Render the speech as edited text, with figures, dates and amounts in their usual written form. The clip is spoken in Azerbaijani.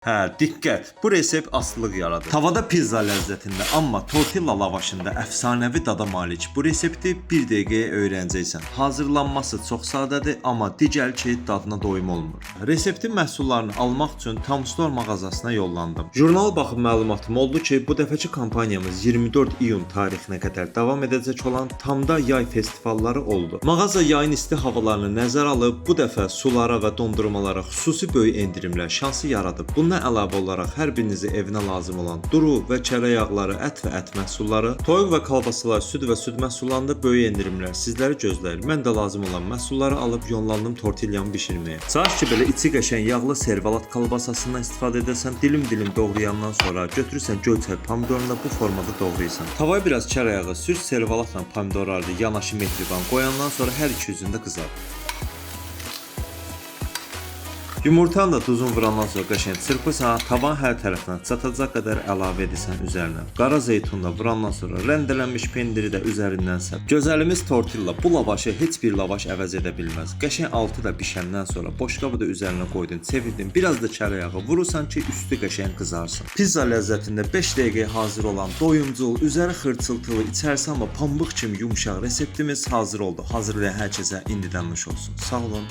Hə, diqqət. Bu resept asılılıq yaradır. Tavada pizza ləzzətində, amma tortilla lavaşında əfsanəvi dada malik bu resepti 1 dəqiqəyə öyrənəcəksən. Hazırlanması çox sadədir, amma digər ki, dadına doyum olmur. Reseptin məhsullarını almaq üçün Tamstore mağazasına yollandım. Jurnal baxıb məlumatım oldu ki, bu dəfəki kampaniyamız 24 iyun tarixinə qədər davam edəcək olan Tamda yay festivalları oldu. Mağaza yayın isti havalarını nəzərə alıb, bu dəfə sulara və dondurmalara xüsusi böyük endirimlər şansı yaradıb. Bundan əlavə olaraq hər birinizə evinə lazım olan duru və kərə yağları, ət və ət məhsulları, toyuq və kolbasalar, süd və süd məhsullarında böyük endirimlər sizləri gözləyir. Mən də lazım olan məhsulları alıb yollandım tortillamı bişirməyə. Saç ki belə içi qəşəng yağlı servalat kolbasasından istifadə edərsən, dilim-dilim doğrayandan sonra götürürsən göyçək pomidorunu bu formada doğrayırsan. Tavaya biraz kərə yağı sür, servalatla pomidorları yanaşı mehriban qoyandan sonra hər iki üzündə qızart. Yumurtanı da tuzun vurandan sonra qəşəng çırpırsan, tavan hər tərəfindən çatacaq qədər əlavə edirsən üzərinə. Qara zeytunu da vurandan sonra rəndelənmiş pendiri də üzərindən səp. Gözəlimiz tortilla bu lavaşı heç bir lavaş əvəz edə bilməz. Qəşəng altı da bişəndən sonra boşqabı da üzərinə qoydun, çevirdin, biraz da kərə yağı vurursan ki, üstü qəşəng qızarsın. Pizza ləzzətində 5 dəqiqəyə hazır olan doyumcul, üzəri xırçıltılı, içərisi amma pambıq kimi yumşaq reseptimiz hazır oldu. Hazırlayan hər kəsə indidən nuş olsun. Sağ olun.